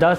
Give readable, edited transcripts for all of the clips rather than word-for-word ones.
10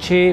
6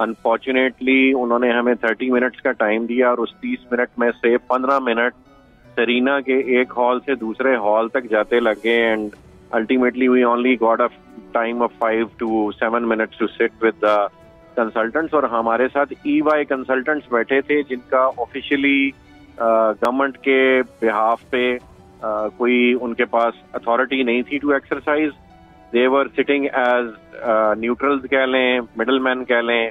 unfortunately انہوں نے ہمیں 30 منٹس کا ٹائم دیا اور اس 30 منٹ میں سے 15 منٹ سرینا کے ایک ہال سے دوسرے ہال تک جاتے لگے and ultimately we only got a time of 5 to 7 minutes to sit with the consultants. اور ہمارے ساتھ EY کنسلٹنٹس بیٹھے تھے جن کا آفیشلی گورنمنٹ کے بہاف پہ کوئی ان کے پاس اتھارٹی نہیں تھی to exercise. They were sitting as neutrals کہہ لیں, مڈل مین کہہ لیں,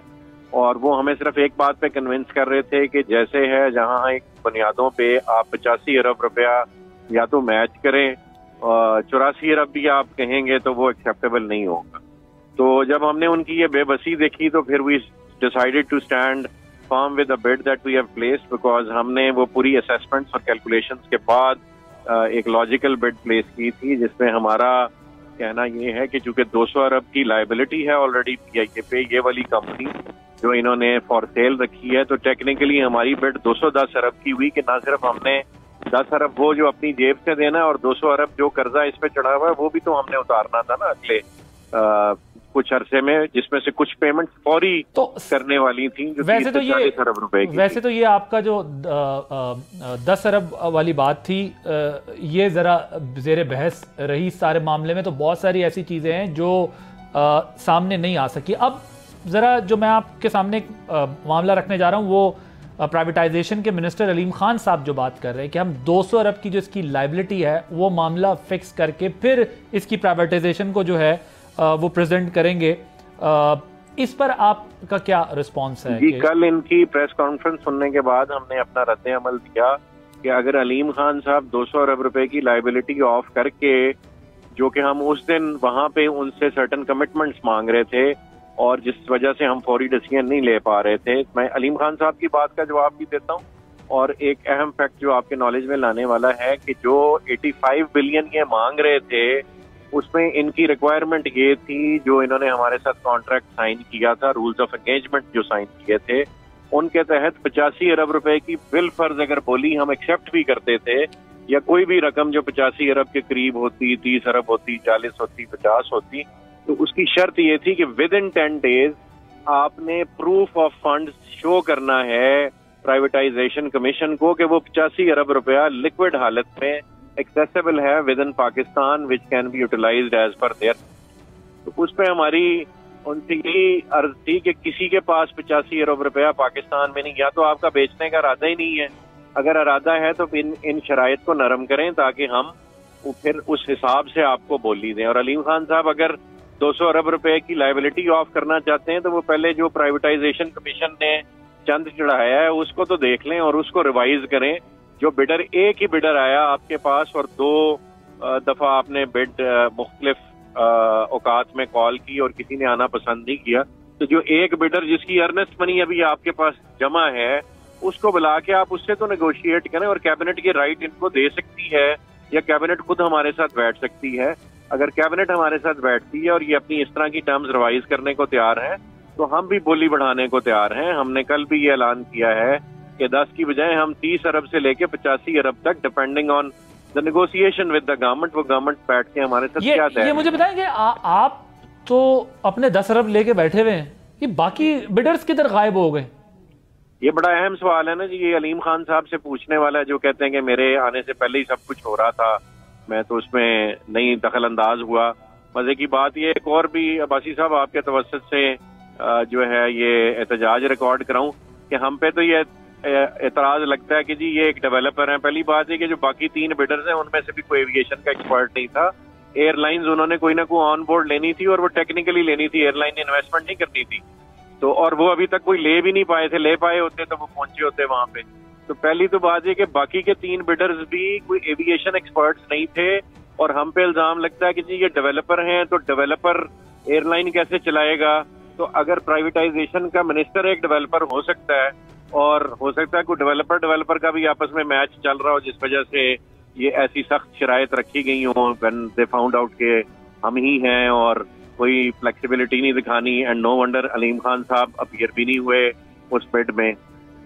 اور وہ ہمیں صرف ایک بات پہ کنونس کر رہے تھے کہ جیسے ہے جہاں ایک بنیادوں پہ آپ 85 ارب روپیہ یا تو میچ کریں, 84 ارب بھی آپ کہیں گے تو وہ ایکسیپٹیبل نہیں ہوگا. تو جب ہم نے ان کی یہ بے بسی دیکھی تو پھر we decided to stand firm with a bid that we have placed, because ہم نے وہ پوری اسیسمنٹس اور کیلکولیشنس کے بعد ایک لاجیکل بڈ پلیس کی تھی جس میں ہمارا کہنا یہ ہے کہ چونکہ 200 ارب کی لائبلٹی ہے آلریڈی PIA پہ, یہ والی کمپنی جو انہوں نے فار سیل رکھی ہے, تو ٹیکنیکلی ہماری بڈ 210 ارب کی ہوئی کہ نہ صرف ہم نے 10 ارب وہ جو اپنی جیب سے دینا اور 200 ارب جو قرضہ اس پہ چڑھا ہوا ہے وہ بھی تو ہم نے اتارنا تھا نا اگلے کچھ عرصے میں, جس میں سے کچھ پیمنٹ فوری کرنے والی تھیں جو 40 ارب روپے کی. ویسے تو یہ آپ کا جو 10 ارب والی بات تھی یہ ذرا زیر بحث رہی سارے معاملے میں, تو بہت ساری ایسی چیزیں ہیں جو سامنے نہیں آ سکی. اب ذرا جو میں آپ کے سامنے معاملہ رکھنے جا رہا ہوں وہ پرائیویٹائزیشن کے منسٹر علیم خان صاحب جو بات کر رہے ہیں کہ ہم 200 ارب کی جو اس کی لائبلٹی ہے وہ معاملہ فکس کر کے پھر اس کی پرائیویٹائزیشن کو جو ہے وہ پریزنٹ کریں گے, اس پر آپ کا کیا رسپانس ہے؟ جی کل ان کی پریس کانفرنس سننے کے بعد ہم نے اپنا رد عمل دیا کہ اگر علیم خان صاحب 200 ارب روپے کی لائبلٹی آف کر کے, جو کہ ہم اس دن وہاں پہ ان سے سرٹن کمٹمنٹس مانگ رہے تھے اور جس وجہ سے ہم فوری ڈیسیژن نہیں لے پا رہے تھے, میں علیم خان صاحب کی بات کا جواب بھی دیتا ہوں. اور ایک اہم فیکٹ جو آپ کے نالج میں لانے والا ہے کہ جو 85 بلین یہ مانگ رہے تھے اس میں ان کی ریکوائرمنٹ یہ تھی, جو انہوں نے ہمارے ساتھ کانٹریکٹ سائن کیا تھا, رولز آف انگیجمنٹ جو سائن کیے تھے, ان کے تحت 85 ارب روپے کی بالفرض اگر بولی ہم ایکسیپٹ بھی کرتے تھے یا کوئی بھی رقم جو 85 ارب کے قریب ہوتی, 30 ارب ہوتی, 40 ہوتی, 50 ہوتی, تو اس کی شرط یہ تھی کہ ود ان 10 days آپ نے پروف آف فنڈز شو کرنا ہے پرائیویٹائزیشن کمیشن کو کہ وہ 85 ارب روپیہ لکوڈ حالت میں ایکسیسیبل ہے ود ان پاکستان وچ can be utilised as per there. تو اس پہ ہماری ان سے یہی عرض تھی کہ کسی کے پاس 85 ارب روپیہ پاکستان میں نہیں, یا تو آپ کا بیچنے کا ارادہ ہی نہیں ہے, اگر ارادہ ہے تو ان شرائط کو نرم کریں تاکہ ہم پھر اس حساب سے آپ کو بولی دیں. اور علیم خان صاحب اگر 200 ارب روپے کی لائبلٹی آف کرنا چاہتے ہیں تو وہ پہلے جو پرائیویٹائزیشن کمیشن نے چند چڑھایا ہے اس کو تو دیکھ لیں اور اس کو ریوائز کریں. جو بڈر, ایک ہی بڈر آیا آپ کے پاس اور 2 دفعہ آپ نے بڈ مختلف اوقات میں کال کی اور کسی نے آنا پسند نہیں کیا, تو جو ایک بڈر جس کی ارنسٹ منی ابھی آپ کے پاس جمع ہے اس کو بلا کے آپ اس سے تو نیگوشیٹ کریں, اور کیبنٹ کی رائٹ ان کو دے سکتی ہے یا کیبنٹ خود ہمارے ساتھ بیٹھ سکتی ہے. اگر کیبنٹ ہمارے ساتھ بیٹھتی ہے اور یہ اپنی اس طرح کی ٹرمز ریوائز کرنے کو تیار ہے تو ہم بھی بولی بڑھانے کو تیار ہیں. ہم نے کل بھی یہ اعلان کیا ہے کہ 10 کی بجائے ہم 30 ارب سے لے کے 85 ارب تک depending on the negotiation with the government, وہ گورنمنٹ بیٹھ کے ہمارے ساتھ کیا طے. یہ مجھے بتائیں کہ آپ تو اپنے 10 ارب لے کے بیٹھے ہوئے ہیں, یہ باقی بڈرز کدھر غائب ہو گئے؟ یہ بڑا اہم سوال ہے نا جی, یہ علیم خان صاحب سے پوچھنے والا ہے جو کہتے ہیں کہ میرے آنے سے پہلے ہی سب کچھ ہو رہا تھا, میں تو اس میں نہیں دخل انداز ہوا. مزے کی بات یہ ایک اور بھی عباسی صاحب آپ کے توسط سے جو ہے یہ احتجاج ریکارڈ کراؤں کہ ہم پہ تو یہ اعتراض لگتا ہے کہ جی یہ ایک ڈیولپر ہیں. پہلی بات ہے کہ جو باقی 3 بڈرز ہیں ان میں سے بھی کوئی ایویشن کا ایکسپرٹ نہیں تھا. ایئر لائنز انہوں نے کوئی نہ کوئی آن بورڈ لینی تھی اور وہ ٹیکنیکلی لینی تھی, ایئر لائن نے انویسٹمنٹ نہیں کرنی تھی, تو اور وہ ابھی تک کوئی لے بھی نہیں پائے تھے. لے پائے ہوتے تو وہ پہنچے ہوتے وہاں پہ. تو پہلی تو بات یہ کہ باقی کے 3 بڈرز بھی کوئی ایویشن ایکسپرٹس نہیں تھے, اور ہم پہ الزام لگتا ہے کہ جی یہ ڈیولپر ہیں تو ڈیولپر ایئر لائن کیسے چلائے گا. تو اگر پرائیویٹائزیشن کا منسٹر ایک ڈیولپر ہو سکتا ہے, اور ہو سکتا ہے کوئی ڈیولپر کا بھی آپس میں میچ چل رہا ہو جس وجہ سے یہ ایسی سخت شرائط رکھی گئی ہوں when they found out کہ ہم ہی ہیں اور کوئی فلیکسیبلٹی نہیں دکھانی. اینڈ نو ونڈر علیم خان صاحب اپیئر بھی نہیں ہوئے اس بڈ میں.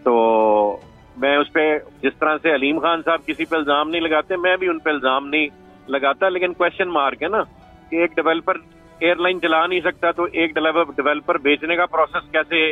تو میں اس پہ جس طرح سے علیم خان صاحب کسی پہ الزام نہیں لگاتے, میں بھی ان پہ الزام نہیں لگاتا, لیکن کوشچن مارک ہے نا کہ ایک ڈیولپر ایئر لائن چلا نہیں سکتا تو ایک ڈیولپر بیچنے کا پروسیس کیسے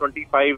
25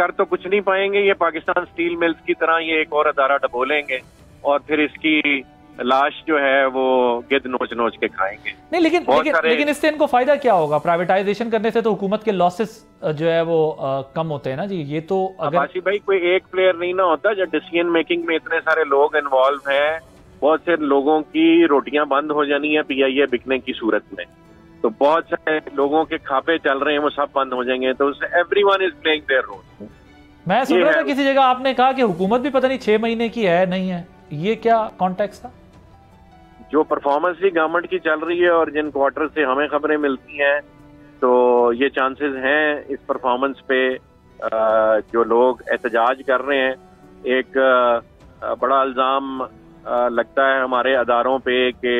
کر تو کچھ نہیں پائیں گے. یہ پاکستان اسٹیل ملز کی طرح یہ ایک اور ادارہ ڈبولیں گے اور پھر اس کی لاش جو ہے وہ گد نوچ نوچ کے کھائیں گے. نہیں لیکن اس سے ان کو فائدہ کیا ہوگا؟ پرائیویٹائزیشن کرنے سے تو حکومت کے لاسز جو ہے وہ کم ہوتے ہیں نا جی. یہ تو عباسی بھائی کوئی ایک پلیئر نہیں نہ ہوتا. جب ڈیسیژن میکنگ میں اتنے سارے لوگ انوالو ہیں, بہت سے لوگوں کی روٹیاں بند ہو جانی ہیں پی آئی اے بکنے کی صورت میں, تو بہت سارے لوگوں کے کھاپے چل رہے ہیں وہ سب بند ہو جائیں گے. تو everyone is playing their role. میں سن رہا تھا کسی جگہ آپ نے کہا کہ حکومت بھی پتہ نہیں 6 مہینے کی ہے نہیں ہے, یہ کیا کانٹیکس تھا؟ جو پرفارمنس بھی گورنمنٹ کی چل رہی ہے اور جن کوارٹر سے ہمیں خبریں ملتی ہیں تو یہ چانسز ہیں اس پرفارمنس پہ جو لوگ احتجاج کر رہے ہیں. ایک بڑا الزام لگتا ہے ہمارے اداروں پہ کہ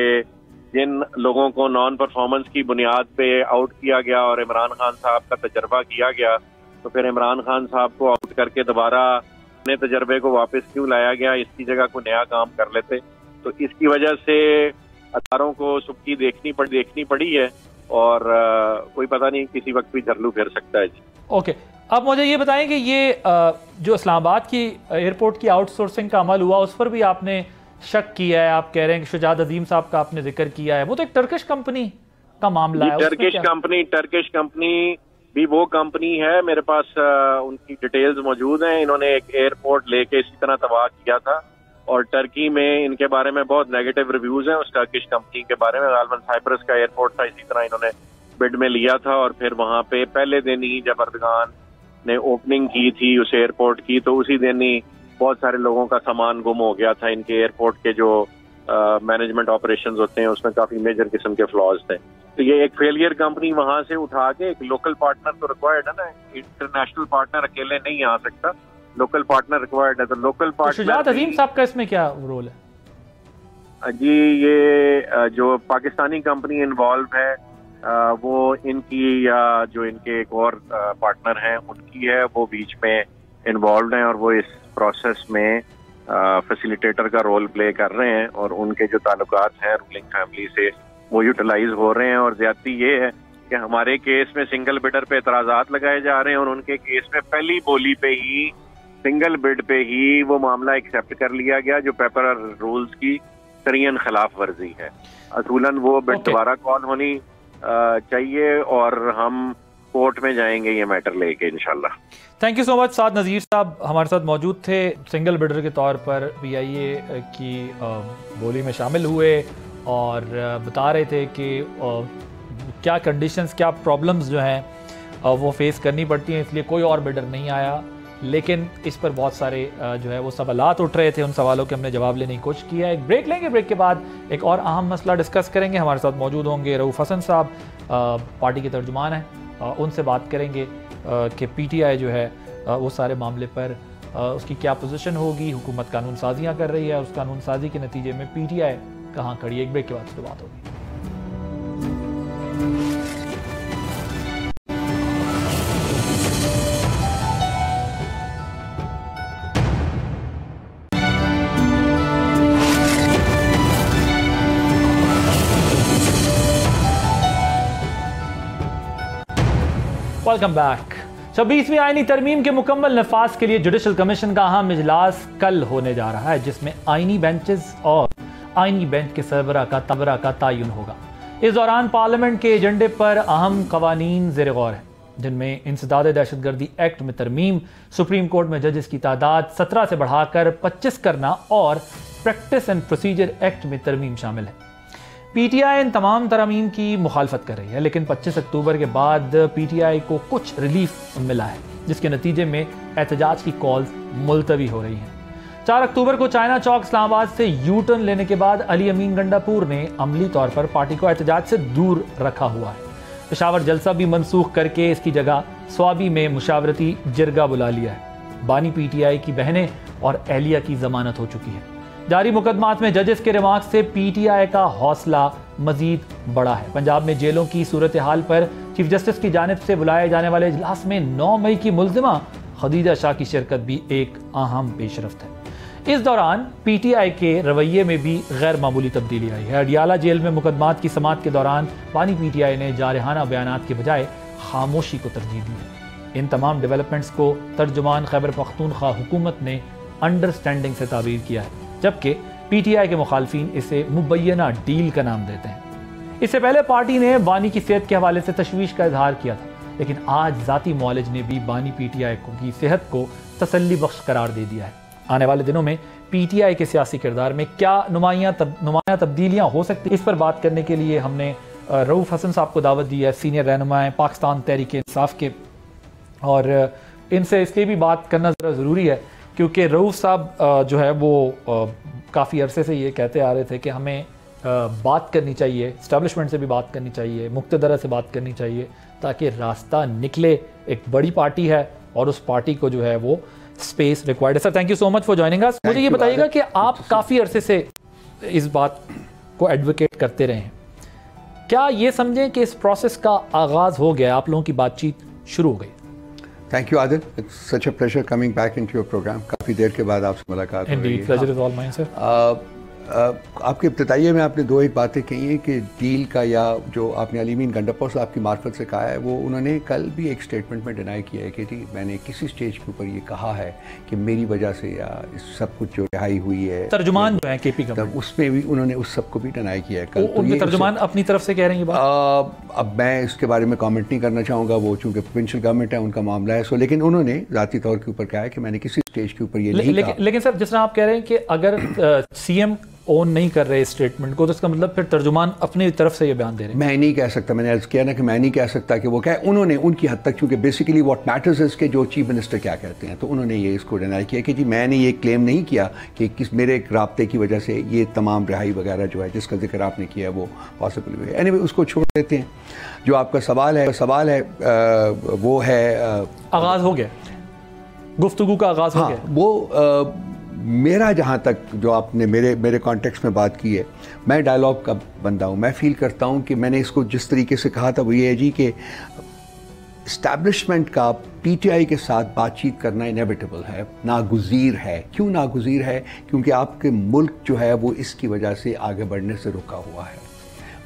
جن لوگوں کو نان پرفارمنس کی بنیاد پہ آؤٹ کیا گیا اور عمران خان صاحب کا تجربہ کیا گیا, تو پھر عمران خان صاحب کو آؤٹ کر کے دوبارہ اپنے تجربے کو واپس کیوں لایا گیا؟ اس کی جگہ کوئی نیا کام کر لیتے. تو اس کی وجہ سے اداروں کو سبکی دیکھنی پڑی ہے اور کوئی پتہ نہیں کسی وقت بھی جھرلو پھر سکتا ہے. جی اوکے, اب مجھے یہ بتائیں کہ یہ جو اسلام آباد کی ایئرپورٹ کی آؤٹ سورسنگ کا عمل ہوا اس پر بھی آپ نے شک کیا ہے. آپ کہہ رہے ہیں کہ شجاعت عظیم صاحب کا آپ نے ذکر کیا ہے, وہ تو ایک ٹرکش کمپنی کا معاملہ ہے. ٹرکش کمپنی بھی وہ کمپنی ہے, میرے پاس ان کی ڈیٹیلز موجود ہیں. انہوں نے ایک ایئرپورٹ لے کے اسی طرح تباہ کیا تھا اور ٹرکی میں ان کے بارے میں بہت نیگیٹو ریویوز ہیں اس ٹرکش کمپنی کے بارے میں. غالباً سائپرس کا ایئرپورٹ تھا, اسی طرح انہوں نے بڈ میں لیا تھا اور پھر وہاں پہ پہلے دن ہی جب اردگان نے اوپننگ کی تھی اس ایئرپورٹ کی تو اسی دن ہی بہت سارے لوگوں کا سامان گم ہو گیا تھا. ان کے ایئرپورٹ کے جو مینجمنٹ آپریشنز ہوتے ہیں اس میں کافی میجر قسم کے فلاز تھے. تو یہ ایک فیلئر کمپنی وہاں سے اٹھا کے ایک لوکل پارٹنر تو ریکوائرڈ ہے نا, انٹرنیشنل پارٹنر اکیلے نہیں آ سکتا, لوکل پارٹنر ریکوائرڈ ہے. تو لوکل پارٹنر شجاعت عظیم صاحب کا اس میں کیا رول ہے؟ جی یہ جو پاکستانی کمپنی انوالو ہے وہ ان کی یا جو ان کے ایک اور پارٹنر ہیں ان کی ہے, وہ بیچ میں انوالوڈ ہیں اور وہ اس پروسیس میں فیسیلیٹیٹر کا رول پلے کر رہے ہیں اور ان کے جو تعلقات ہیں رولنگ فیملی سے وہ یوٹیلائز ہو رہے ہیں. اور زیادتی یہ ہے کہ ہمارے کیس میں سنگل بڈر پہ اعتراضات لگائے جا رہے ہیں اور ان کے کیس میں پہلی بولی پہ ہی سنگل بڈ پہ ہی وہ معاملہ ایکسیپٹ کر لیا گیا جو پیپر رولز کی سرین خلاف ورزی ہے. اصولاً وہ بڈ دوبارہ کال ہونی چاہیے اور ہم کورٹ میں جائیں گے یہ میٹر لے کے انشاءاللہ. تھینک یو سو مچ. سعد نذیر صاحب ہمارے ساتھ موجود تھے, سنگل بڈر کے طور پر پی آئی اے کی بولی میں شامل ہوئے اور بتا رہے تھے کہ کیا کنڈیشنز کیا پرابلمز جو ہیں وہ فیس کرنی پڑتی ہیں, اس لیے کوئی اور بڈر نہیں آیا. لیکن اس پر بہت سارے جو ہے وہ سوالات اٹھ رہے تھے, ان سوالوں کے ہم نے جواب لینے کی کوشش کیا. ایک بریک لیں گے, بریک کے بعد ایک اور اہم مسئلہ ڈسکس کریں گے. ہمارے ساتھ موجود ہوں گے رؤوف حسن صاحب, پارٹی کے ترجمان ہیں, ان سے بات کریں گے کہ پی ٹی آئی جو ہے وہ سارے معاملے پر اس کی کیا پوزیشن ہوگی. حکومت قانون سازیاں کر رہی ہے, اس قانون سازی کے نتیجے میں پی ٹی آئی کہاں کھڑی ہے. ایک بریک کے بعد سے بات ہوگی. Welcome back. 26ویں آئینی ترمیم کے مکمل نفاذ کے لیے جوڈیشل کمیشن کا اہم اجلاس کل ہونے جا رہا ہے, جس میں آئینی بینچز اور آئینی بینچ کے سربراہ کا تعین ہوگا. اس دوران پارلیمنٹ کے ایجنڈے پر اہم قوانین زیر غور ہیں, جن میں انسداد دہشت گردی ایکٹ میں ترمیم, سپریم کورٹ میں ججز کی تعداد 17 سے بڑھا کر 25 کرنا اور پریکٹس اینڈ پروسیجر ایکٹ میں ترمیم شامل ہے. پی ٹی آئی ان تمام ترامیم کی مخالفت کر رہی ہے, لیکن 25 اکتوبر کے بعد پی ٹی آئی کو کچھ ریلیف ملا ہے, جس کے نتیجے میں احتجاج کی کالز ملتوی ہو رہی ہیں. 4 اکتوبر کو چائنا چوک اسلام آباد سے یو ٹرن لینے کے بعد علی امین گنڈا پور نے عملی طور پر پارٹی کو احتجاج سے دور رکھا ہوا ہے. پشاور جلسہ بھی منسوخ کر کے اس کی جگہ سوابی میں مشاورتی جرگہ بلا لیا ہے. بانی پی ٹی آئی کی بہنیں اور اہلیہ کی ضمانت ہو چکی ہے. جاری مقدمات میں ججز کے ریمارک سے پی ٹی آئی کا حوصلہ مزید بڑا ہے. پنجاب میں جیلوں کی صورتحال پر چیف جسٹس کی جانب سے بلائے جانے والے اجلاس میں 9 مئی کی ملزمہ خدیجہ شاہ کی شرکت بھی ایک اہم پیش رفت ہے. اس دوران پی ٹی آئی کے رویے میں بھی غیر معمولی تبدیلی آئی ہے. اڈیالہ جیل میں مقدمات کی سماعت کے دوران بانی پی ٹی آئی نے جارحانہ بیانات کے بجائے خاموشی کو ترجیح دی ہے. ان تمام ڈیولپمنٹس کو ترجمان خیبر پختونخوا حکومت نے انڈرسٹینڈنگ سے تعبیر کیا ہے، جبکہ پی ٹی آئی کے مخالفین اسے مبینہ ڈیل کا نام دیتے ہیں۔ اس سے پہلے پارٹی نے بانی کی صحت کے حوالے سے تشویش کا اظہار کیا تھا، لیکن آج ذاتی معالج نے بھی بانی پی ٹی آئی کی صحت کو تسلی بخش قرار دے دیا ہے۔ آنے والے دنوں میں پی ٹی آئی کے سیاسی کردار میں کیا نمایاں تبدیلیاں ہو سکتی، اس پر بات کرنے کے لیے ہم نے رؤوف حسن صاحب کو دعوت دی ہے، سینئر رہنما ہیں پاکستان تحریک انصاف کے، اور ان سے اس لیے بھی بات کرنا ذرا ضروری ہے کیونکہ رؤوف صاحب جو ہے وہ کافی عرصے سے یہ کہتے آ رہے تھے کہ ہمیں بات کرنی چاہیے، اسٹیبلشمنٹ سے بھی بات کرنی چاہیے، مقتدرہ سے بات کرنی چاہیے تاکہ راستہ نکلے۔ ایک بڑی پارٹی ہے اور اس پارٹی کو جو ہے وہ اسپیس ریکوائرڈ ہے۔ Sir thank you so much for joining اس۔ مجھے یہ بتائیے گا کہ آپ کافی عرصے سے اس بات کو ایڈوکیٹ کرتے رہے ہیں، کیا یہ سمجھیں کہ اس پروسیس کا آغاز ہو گیا، آپ لوگوں کی بات چیت شروع ہو گئی؟ Thank you Adil, it's such a pleasure coming back into your programme. کافی دیر کے بعد آپ سے ملاقات ہو رہی ہے۔ Pleasure is all mine sir. آپ کے ابتدائیے میں آپ نے دو ایک باتیں کہی ہیں کہ ڈیل کا، یا جو آپ نے علی امین گنڈاپور صاحب کی معرفت سے کہا ہے، وہ انہوں نے کل بھی ایک سٹیٹمنٹ میں ڈینائی کیا ہے کہ جی میں نے کسی سٹیج کے اوپر یہ کہا ہے کہ میری وجہ سے یا اس سب کچھ جو رہائی ہوئی ہے، ترجمان جو ہیں کے پی کا، اس میں بھی انہوں نے اس سب کو بھی ڈینائی کیا ہے کل۔ ان کے ترجمان اپنی طرف سے کہہ رہے ہیں یہ بات؟ اب میں اس کے بارے میں کامنٹ نہیں کرنا چاہوں گا، وہ چونکہ پروونشل گورنمنٹ ہے ان کا معاملہ ہے، لیکن انہوں نے ذاتی طور کے اوپر کہا ہے کہ میں نے کسی سٹیج کے اوپر یہ نہیں کہا۔ لیکن سر جس طرح آپ کہہ رہے ہیں کہ اگر سی ایم اون نہیں کر رہے اسٹیٹمنٹ کو تو اس کا مطلب پھر ترجمان اپنی طرف سے یہ بیان دے رہے ہیں۔ میں نہیں کہہ سکتا، میں نے عرض کیا نا کہ میں نہیں کہہ سکتا کہ وہ کہے، انہوں نے ان کی حد تک، چونکہ بیسیکلی واٹ میٹرز از کہ جو چیف منسٹر کیا کہتے ہیں، تو انہوں نے یہ اس کو ڈینائی کیا کہ جی میں نے یہ کلیم نہیں کیا کہ میرے ایک رابطے کی وجہ سے یہ تمام رہائی وغیرہ جو ہے جس کا ذکر آپ نے کیا ہے وہ پاسبل ہوئی ہے۔ اینی وے اس کو چھوڑ دیتے ہیں۔ جو آپ کا سوال ہے وہ ہے آغاز ہو گیا، گفتگو کا آغاز ہو گیا۔ وہ میرا جہاں تک جو آپ نے میرے کانٹیکس میں بات کی ہے، میں ڈائلاگ کا بندہ ہوں، میں فیل کرتا ہوں کہ میں نے اس کو جس طریقے سے کہا تھا وہ یہ ہے جی کہ اسٹیبلشمنٹ کا پی ٹی آئی کے ساتھ بات چیت کرنا انیویٹیبل ہے، ناگزیر ہے۔ کیوں ناگزیر ہے؟ کیونکہ آپ کے ملک جو ہے وہ اس کی وجہ سے آگے بڑھنے سے رکا ہوا ہے۔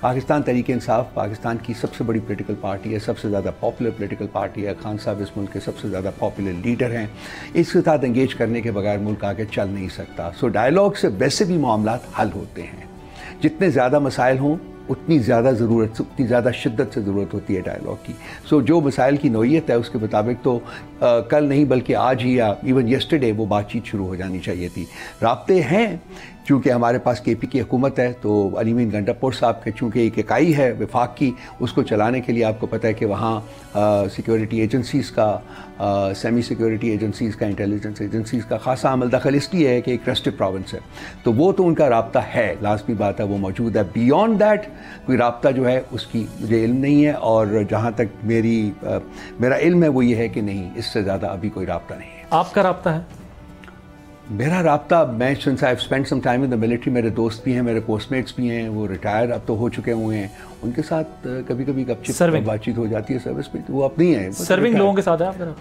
پاکستان تحریک انصاف پاکستان کی سب سے بڑی پولیٹیکل پارٹی ہے، سب سے زیادہ پاپولر پولیٹیکل پارٹی ہے، خان صاحب اس ملک کے سب سے زیادہ پاپولر لیڈر ہیں، اس کے ساتھ انگیج کرنے کے بغیر ملک آگے چل نہیں سکتا۔ سو ڈائلاگ سے ویسے بھی معاملات حل ہوتے ہیں، جتنے زیادہ مسائل ہوں اتنی زیادہ ضرورت، اتنی زیادہ شدت سے ضرورت ہوتی ہے ڈائلاگ کی۔ سو جو مسائل کی نوعیت ہے اس کے مطابق تو کل نہیں بلکہ آج ہی یا ایون یسٹرڈے وہ بات چیت شروع ہو جانی چاہیے تھی۔ رابطے ہیں، چونکہ ہمارے پاس کے پی کی حکومت ہے تو علی امین گنڈاپور صاحب کے چونکہ ایک اکائی ہے وفاق کی، اس کو چلانے کے لیے آپ کو پتہ ہے کہ وہاں سیکیورٹی ایجنسیز کا، سیمی سیکیورٹی ایجنسیز کا، انٹیلیجنس ایجنسیز کا خاصا عمل دخل اس لیے ہے کہ ایک ریسٹرکٹ پروونس ہے، تو وہ تو ان کا رابطہ ہے، لازمی بات ہے وہ موجود ہے۔ بیونڈ دیٹ کوئی رابطہ جو ہے اس کی مجھے علم نہیں ہے، اور جہاں تک میرا علم ہے وہ یہ ہے کہ نہیں، اس سے زیادہ ابھی کوئی رابطہ نہیں ہے۔ آپ کا رابطہ ہے؟ میرا رابطہ، میں since I have spend some time in the military, میرے دوست بھی ہیں، میرے پوسٹ میٹس بھی ہیں، وہ ریٹائر اب تو ہو چکے ہوئے ہیں، ان کے ساتھ کبھی کبھی گپ شپ بات چیت ہو جاتی ہے سروس میں، وہ اب نہیں ہے۔ سرونگ لوگوں کے ساتھ ہے آپ کا؟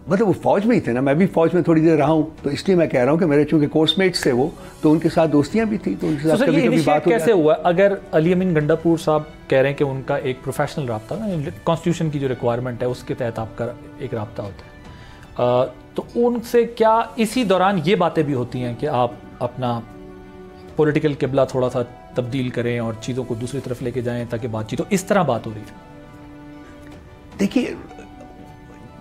مطلب وہ فوج میں ہی تھے نا، میں بھی فوج میں تھوڑی دیر رہا ہوں، تو اس لیے میں کہہ رہا ہوں کہ میرے چونکہ کورس میٹس تھے وہ، تو ان کے ساتھ دوستیاں بھی تھیں، تو ان کے ساتھ کبھی کبھی بات ہو جاتی ہے۔ کیسے ہوا؟ اگر علی امین گنڈاپور صاحب کہہ رہے ہیں کہ ان کا ایک پروفیشنل رابطہ، کانسٹیٹیوشن کی جو ریکوائرمنٹ ہے اس کے تحت آپ کا ایک رابطہ ہوتا ہے، تو ان سے کیا اسی دوران یہ باتیں بھی ہوتی ہیں کہ آپ اپنا پولیٹیکل قبلہ تھوڑا سا تبدیل کریں اور چیزوں کو دوسری طرف لے کے جائیں تاکہ بات چیت ہو؟ اس طرح بات ہو رہی تھی؟ دیکھیے،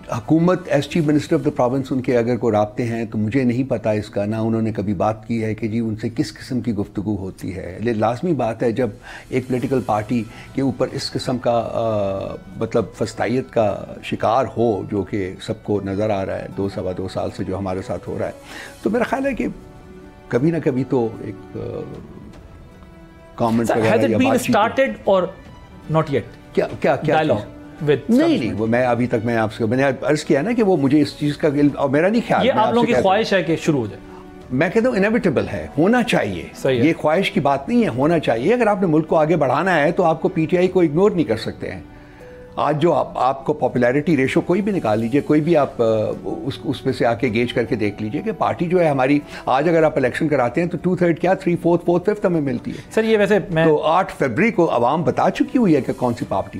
حکومت as chief minister of the province ان کے اگر کوئی رابطے ہیں تو مجھے نہیں پتا اس کا، نہ انہوں نے کبھی بات کی ہے کہ جی ان سے کس قسم کی گفتگو ہوتی ہے۔ لیکن لازمی بات ہے جب ایک پولیٹیکل پارٹی کے اوپر اس قسم کا مطلب فسطائیت کا شکار ہو، جو کہ سب کو نظر آ رہا ہے 2 سال سے جو ہمارے ساتھ ہو رہا ہے، تو میرا خیال ہے کہ کبھی نہ کبھی تو ایک comment Has it been started or not yet? کیا dialogue نہیں، وہ میں ابھی تک میں آپ سے میں نے عرض کیا نا کہ وہ مجھے اس چیز کا علم، اور میرا نہیں خیال، یہ آپ لوگوں کی خواہش ہے کہ شروع ہو جائے؟ میں کہتا ہوں انیویٹیبل ہے، ہونا چاہیے، یہ خواہش کی بات نہیں ہے، ہونا چاہیے۔ اگر آپ نے ملک کو آگے بڑھانا ہے تو آپ کو پی ٹی آئی کو اگنور نہیں کر سکتے ہیں۔ آج جو آپ کو پاپولیرٹی ریشو کوئی بھی نکال لیجئے، کوئی بھی آپ اس میں سے آ کے گیج کر کے دیکھ لیجئے کہ پارٹی جو ہے ہماری، آج اگر آپ الیکشن کراتے ہیں تو 2/3 کیا 3/4 4/5 ہمیں ملتی ہے۔ سر یہ ویسے میں تو 8 فروری کو عوام بتا چکی ہوئی ہے کہ کون سی پارٹی۔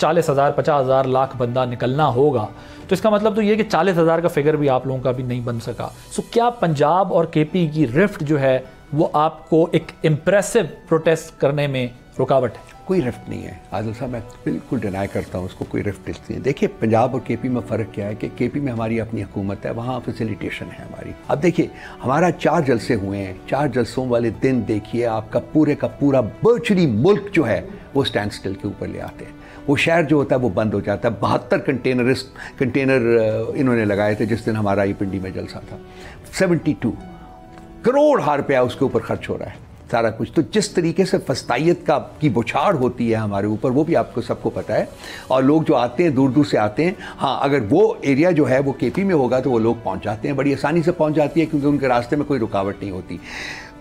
40,000 50,000 لاکھ بندہ نکلنا ہوگا, تو اس کا مطلب تو یہ کہ 40,000 کا فگر بھی آپ لوگوں کا بھی نہیں بن سکا. سو کیا پنجاب اور کے پی کی رفٹ جو ہے وہ آپ کو ایک امپریسو پروٹیسٹ کرنے میں رکاوٹ ہے؟ کوئی رفٹ نہیں ہے عادل صاحب, میں بالکل ڈینائی کرتا ہوں اس کو, کوئی رفٹ نہیں ہے. دیکھیے پنجاب اور کے پی میں فرق کیا ہے کہ کے پی میں ہماری اپنی حکومت ہے, وہاں فیسیلیٹیشن ہے ہماری. اب دیکھیے ہمارا 4 جلسے ہوئے ہیں, 4 جلسوں والے دن دیکھیے آپ کا پورا ورچولی ملک جو ہے وہ اسٹینڈ سٹل کے اوپر لے آتے ہیں. وہ شہر جو ہوتا ہے وہ بند ہو جاتا ہے. 72 کنٹینر انہوں نے لگائے تھے جس دن ہمارا یہ پنڈی میں جلسہ تھا. 72 کروڑ روپیہ اس کے اوپر خرچ ہو رہا ہے سارا کچھ. تو جس طریقے سے فسطائیت کی بچھاڑ ہوتی ہے ہمارے اوپر وہ بھی آپ کو سب کو پتہ ہے. اور لوگ جو آتے ہیں دور سے آتے ہیں, ہاں اگر وہ ایریا جو ہے وہ کے پی میں ہوگا تو وہ لوگ پہنچ جاتے ہیں, بڑی آسانی سے پہنچ جاتی ہے کیونکہ ان کے راستے میں کوئی رکاوٹ نہیں ہوتی.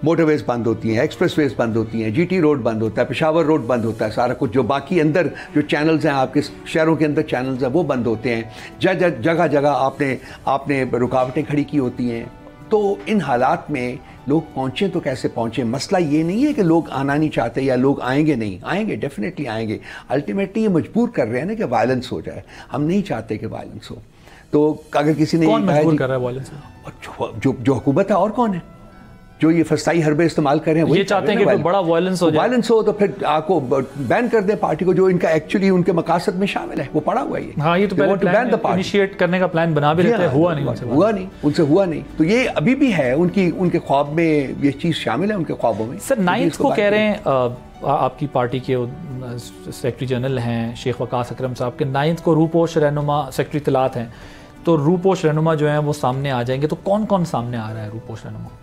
موٹر ویز بند ہوتی ہیں, ایکسپریس ویز بند ہوتی ہیں, جی ٹی روڈ بند ہوتا ہے, پشاور روڈ بند ہوتا ہے, سارا کچھ جو باقی اندر جو چینلز ہیں آپ کے شہروں کے اندر چینلز ہیں وہ بند ہوتے ہیں. جگہ آپ نے رکاوٹیں کھڑی کی ہوتی ہیں. تو ان حالات میں لوگ پہنچیں تو کیسے پہنچیں؟ مسئلہ یہ نہیں ہے کہ لوگ آنا نہیں چاہتے یا لوگ آئیں گے نہیں, آئیں گے, ڈیفینیٹلی آئیں گے. الٹیمیٹلی یہ مجبور کر رہے ہیں نا کہ وائلنس ہو جائے. ہم نہیں چاہتے کہ وائلنس ہو. تو اگر کسی نے کون مجبور کر رہا ہے وائلنس؟ جو حکومت ہے, اور کون ہے جو یہ فسطائی حربے استعمال کر رہے ہیں. یہ چاہتے ہیں کہ کوئی بڑا وائلنس ہو جائے. وائلنس ہو تو پھر آپ کو بین کر دیں پارٹی کو, جو ان کا ایکچولی ان کے مقاصد میں شامل ہے, وہ پڑا ہوا ہے. ہاں یہ تو پہلے انیشیٹ کرنے کا پلان بنا بھی رہتے ہیں, ہوا نہیں ان سے ہوا نہیں. تو یہ ابھی بھی ہے ان کے خواب میں, یہ چیز شامل ہے ان کے خوابوں میں. سر 9 کو کہہ رہے ہیں آپ کی پارٹی کے سیکرٹری جنرل ہیں شیخ وقاص اکرم صاحب کے 9 کو روپوش رہنما سیکرٹری اطلاعات ہیں, تو روپوش رہنما جو ہیں وہ سامنے آ جائیں گے. تو کون کون سامنے آ رہا ہے روپوش رہنما؟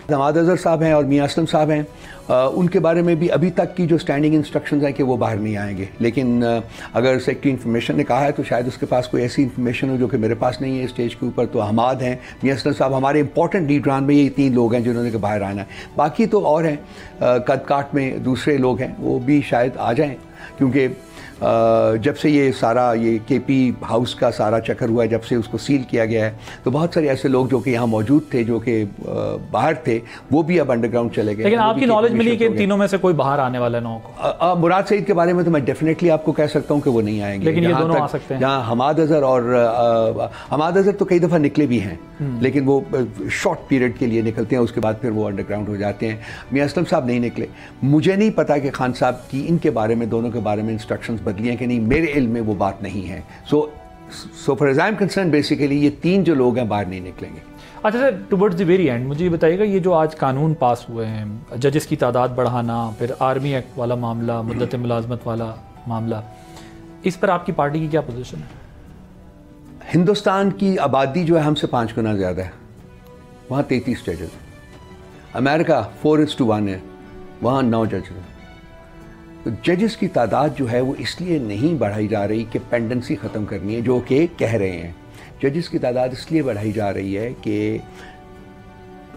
دماد اظہر صاحب ہیں اور میاں اسلم صاحب ہیں. ان کے بارے میں بھی ابھی تک کی جو سٹینڈنگ انسٹرکشنز ہیں کہ وہ باہر نہیں آئیں گے. لیکن اگر سیکرٹری انفارمیشن نے کہا ہے تو شاید اس کے پاس کوئی ایسی انفارمیشن ہو جو کہ میرے پاس نہیں ہے اسٹیج کے اوپر. تو حماد ہیں, میاں اسلم صاحب, ہمارے امپورٹنٹ لیڈران میں یہ 3 لوگ ہیں جنہوں نے کہ باہر آنا ہے. باقی تو اور ہیں قد کاٹ میں دوسرے لوگ ہیں, وہ بھی شاید آ جائیں. کیونکہ جب سے یہ سارا یہ کے پی ہاؤس کا سارا چکر ہوا ہے, جب سے اس کو سیل کیا گیا ہے, تو بہت سارے ایسے لوگ جو کہ یہاں موجود تھے جو کہ باہر تھے وہ بھی اب انڈر گراؤنڈ چلے گئے. لیکن آپ کی نالج ملی کہ ان تینوں میں سے کوئی باہر آنے والا نہ ہو؟ مراد سعید کے بارے میں تو میں ڈیفینیٹلی آپ کو کہہ سکتا ہوں کہ وہ نہیں آئیں گے. لیکن یہ دونوں آ سکتے ہیں. جہاں حماد اظہر اور حماد اظہر تو کئی دفعہ نکلے بھی ہیں, لیکن وہ شارٹ پیریڈ کے لیے نکلتے ہیں, اس کے بعد پھر وہ انڈر گراؤنڈ ہو جاتے ہیں. میاں اسلم صاحب نہیں نکلے. مجھے نہیں پتا کہ خان صاحب کی ان کے بارے میں, دونوں کے بارے میں انسٹرکشنز بدلی ہیں کہ نہیں, میرے علم میں وہ بات نہیں ہے. So far as I am concern basically یہ 3 جو لوگ ہیں باہر نہیں نکلیں گے. اچھا سر, ٹوورڈز دی ویری اینڈ مجھے یہ بتائیے گا, یہ جو آج قانون پاس ہوئے ہیں, ججز کی تعداد بڑھانا, پھر آرمی ایکٹ والا معاملہ, مدت ملازمت والا معاملہ, اس پر آپ کی پارٹی کی کیا پوزیشن ہے؟ ہندوستان کی آبادی جو ہے ہم سے 5 گنا زیادہ ہے, وہاں 33 ججز ہیں. امریکہ 4:1 ہے, وہاں 9 ججز ہیں. تو ججز کی تعداد جو ہے وہ اس لیے نہیں بڑھائی جا رہی کہ پینڈنسی ختم کرنی ہے, جو کہ کہہ رہے ہیں. ججز کی تعداد اس لیے بڑھائی جا رہی ہے کہ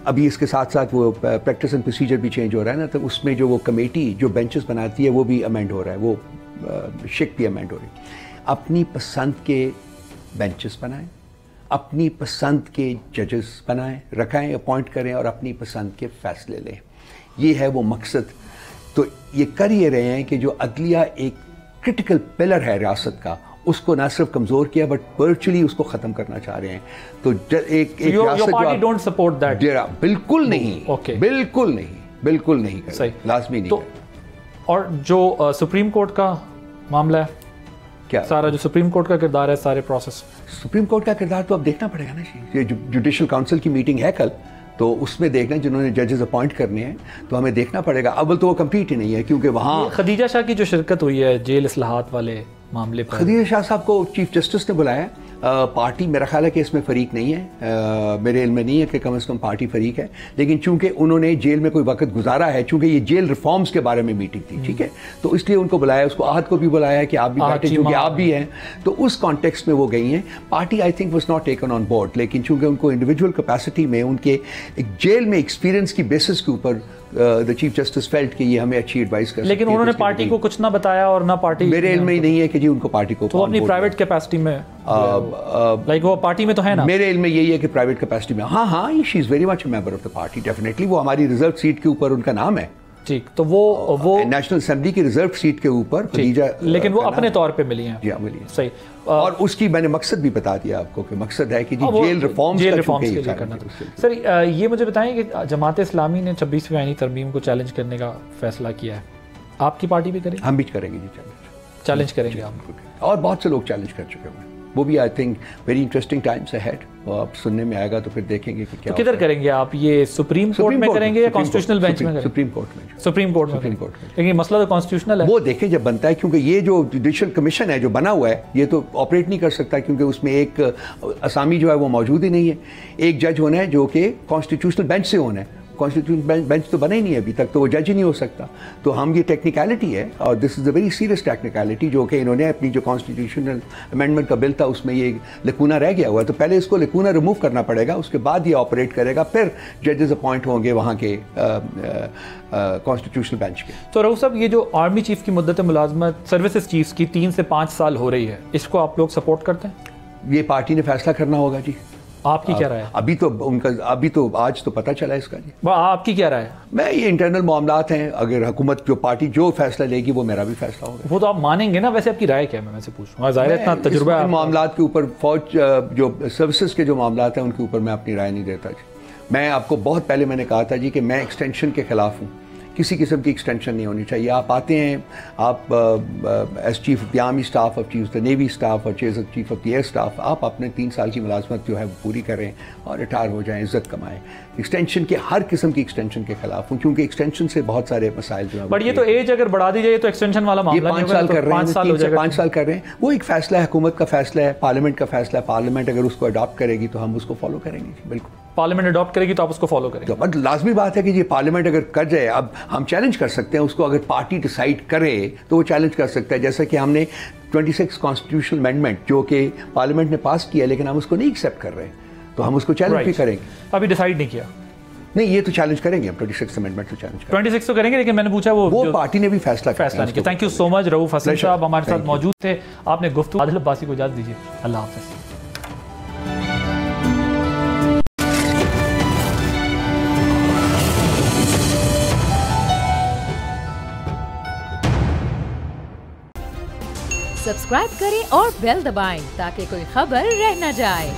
ابھی اس کے ساتھ ساتھ وہ پریکٹس اینڈ پروسیجر بھی چینج ہو رہا ہے نا, تو اس میں جو وہ کمیٹی جو بینچز بناتی ہے وہ بھی امینڈ ہو رہا ہے, وہ شک بھی امینڈ ہو رہی ہے. اپنی پسند کے بینچز بنائیں, اپنی پسند کے ججز بنائیں, رکھائیں, اپوائنٹ کریں اور اپنی پسند کے فیصلے لیں. یہ ہے وہ مقصد. تو یہ کر یہ رہے ہیں کہ جو عدلیہ ایک کرٹیکل پلر ہے ریاست کا, اس کو نہ صرف کمزور کیا بٹ ورچولی اس کو ختم کرنا چاہ رہے ہیں. تو ایک ریاست ڈونٹ سپورٹ دیٹ. بالکل نہیں, بالکل نہیں, بالکل نہیں, لازمی نہیں. اور جو سپریم کورٹ کا معاملہ ہے, کیا سارا جو سپریم کورٹ کا کردار ہے سارے پروسیس, سپریم کورٹ کا کردار تو اب دیکھنا پڑے گا نا. یہ جوڈیشل کاؤنسل کی میٹنگ ہے کل, تو اس میں دیکھنا جنہوں نے ججز اپوائنٹ کرنے ہیں, تو ہمیں دیکھنا پڑے گا. اول تو وہ کمپلیٹ ہی نہیں ہے کیونکہ وہاں خدیجہ شاہ کی جو شرکت ہوئی ہے جیل اصلاحات والے معاملے پر, خدیجہ شاہ صاحب کو چیف جسٹس نے بلایا. پارٹی میرا خیال ہے کہ اس میں فریق نہیں ہے, میرے علم میں نہیں ہے کہ کم از کم پارٹی فریق ہے. لیکن چونکہ انہوں نے جیل میں کوئی وقت گزارا ہے, چونکہ یہ جیل ریفارمز کے بارے میں میٹنگ تھی, ٹھیک ہے, تو اس لیے ان کو بلایا. اس کو آہد کو بھی بلایا ہے کہ آپ بھی بیٹھے چونکہ آپ بھی ہیں, تو اس کانٹیکسٹ میں وہ گئی ہیں. Party I think was not taken on board, لیکن چونکہ ان کو انڈیویجول کیپیسٹی میں ان کے جیل میں ایکسپیرینس کی بیسس کے اوپر the چیف جسٹس فیلٹ کہ یہ ہمیں اچھی ایڈوائز کر سکتے ہیں. لیکن انہوں نے پارٹی کو کچھ نہ بتایا اور نہ پارٹی, میرے علم میں ہی نہیں ہے کہ جی ان کو پارٹی کو, تو اپنی پرائیویٹ کیپیسٹی میں لائک وہ پارٹی میں تو ہے نا. میرے علم میں یہی ہے کہ پرائیویٹ کیپیسٹی میں, ہاں she is very much a member of the party definitely. وہ ہماری ریزرو سیٹ کے اوپر ان کا نام ہے, ٹھیک، تو وہ نیشنل اسمبلی کی ریزرو سیٹ کے اوپر خدیجہ، لیکن وہ اپنے طور پہ ملی ہیں. جی ملی ہیں. صحیح. اور اس کی میں نے مقصد بھی بتا دیا آپ کو کہ مقصد ہے کہ جی جیل ریفارمز کے لیے کرنا. سر یہ مجھے بتائیں کہ جماعت اسلامی نے 26ویں آئینی ترمیم کو چیلنج کرنے کا فیصلہ کیا ہے، آپ کی پارٹی بھی کرے گی؟ ہم بھی کریں گے جی چیلنج کریں گے آپ. اور بہت سے لوگ چیلنج کر چکے ہیں، وہ بھی I think very interesting Times ahead. وہ آپ سننے میں آئے گا تو پھر دیکھیں گے کہ کیا. کدھر کریں گے آپ؟ یہ سپریم کورٹ میں کریں گے یا کانسٹیٹیوشنل بینچ میں؟ سپریم کورٹ میں. سپریم کورٹ میں. لیکن یہ مسئلہ تو کانسٹیٹیوشنل ہے. وہ دیکھیں جب بنتا ہے، کیونکہ یہ جو جوڈیشل کمیشن ہے جو بنا ہوا ہے یہ تو آپریٹ نہیں کر سکتا، کیونکہ اس میں ایک اسامی جو ہے وہ موجود ہی نہیں ہے. ایک جج ہونا ہے جو کہ کانسٹیٹیوشنل بینچ سے ہونا ہے. کانسٹیٹیوشنل بینچ تو بنا ہی نہیں ہے ابھی تک، تو وہ جج ہی نہیں ہو سکتا. تو ہم یہ ٹیکنیکلٹی ہے، اور دس از اے ویری سیریس ٹیکنیکلٹی جو کہ انہوں نے اپنی جو کانسٹیٹیوشنل امینڈمنٹ کا بل تھا اس میں یہ لکونہ رہ گیا ہوا ہے. تو پہلے اس کو لکونہ ریموو کرنا پڑے گا، اس کے بعد یہ آپریٹ کرے گا، پھر ججز اپوائنٹ ہوں گے وہاں کے کانسٹیٹیوشنل بینچ کے. تو رؤوف صاحب، یہ جو آرمی چیف کی مدت ملازمت سروسز چیفز کی 3 سے 5 سال ہو رہی ہے، اس کو آپ لوگ سپورٹ کرتے ہیں؟ یہ پارٹی نے فیصلہ کرنا ہوگا جی. آپ کی کیا رائے ہے؟ ابھی تو آج تو پتہ چلا اس کا جی. آپ کی کیا رائے ہے؟ میں یہ انٹرنل معاملات ہیں، اگر حکومت جو پارٹی جو فیصلہ لے گی وہ میرا بھی فیصلہ ہوگا. وہ تو آپ مانیں گے نا. ویسے آپ کی رائے کیا ہے؟ میں سے پوچھ رہا ہوں. ظاہر ہے اتنا تجربہ ہے معاملات کے اوپر، فوج جو سروسز کے جو معاملات ہیں ان کے اوپر میں اپنی رائے نہیں دیتا جی. میں آپ کو بہت پہلے میں نے کہا تھا جی کہ میں ایکسٹینشن کے خلاف ہوں. کسی قسم کی ایکسٹینشن نہیں ہونی چاہیے. آپ آتے ہیں، آپ as chief of the army staff, اور chief of the navy staff, اور chief of the air staff, آپ اپنے 3 سال کی ملازمت جو ہے وہ پوری کریں اور ریٹائر ہو جائیں، عزت کمائیں. ایکسٹینشن کے ہر قسم کی ایکسٹینشن کے خلاف ہوں، کیونکہ ایکسٹینشن سے بہت سارے مسائل جو ہیں. بٹ یہ تو ایج اگر بڑھا دی جائے تو ایکسٹینشن والا معاملہ نہیں ہوگا. 5 سال کر رہے ہیں، 5 سال کر رہے ہیں. وہ ایک فیصلہ ہے، حکومت کا فیصلہ ہے، پارلیمنٹ کا فیصلہ ہے. پارلیمنٹ اگر اس کو اڈاپٹ کرے گی تو ہم اس کو فالو کریں گے جی. بالکل پارلیمنٹ اڈاپٹ کرے گی تو آپ اس کو فالو کریں گے. بٹ لازمی بات ہے کہ یہ پارلیمنٹ اگر کر جائے، اب ہم چیلنج کر سکتے ہیں اس کو. اگر پارٹی ڈیسائیڈ کرے تو وہ چیلنج کر سکتا ہے. جیسا کہ ہم نے 26 کانسٹیٹیوشنل امینڈمنٹ جو کہ پارلیمنٹ نے پاس کیا لیکن ہم اس کو نہیں ایکسیپٹ کر رہے، تو ہم اس کو چیلنج بھی کریں گے. ابھی ڈیسائیڈ نہیں کیا؟ نہیں، یہ تو چیلنج کریں گے ہم. 26 امینڈمنٹ تو چیلنج کریں گے. 26 تو کریں گے، لیکن میں نے پوچھا وہ پارٹی نے بھی فیصلہ نہیں کیا. تھینک یو سو مچ رؤوف حسن صاحب ہمارے ساتھ موجود تھے. آپ نے گفتگو. عادل عباسی کو اجازت دیجیے. اللہ حافظ. سبسکرائب کریں اور بیل دبائیں تاکہ کوئی خبر رہ نہ جائے.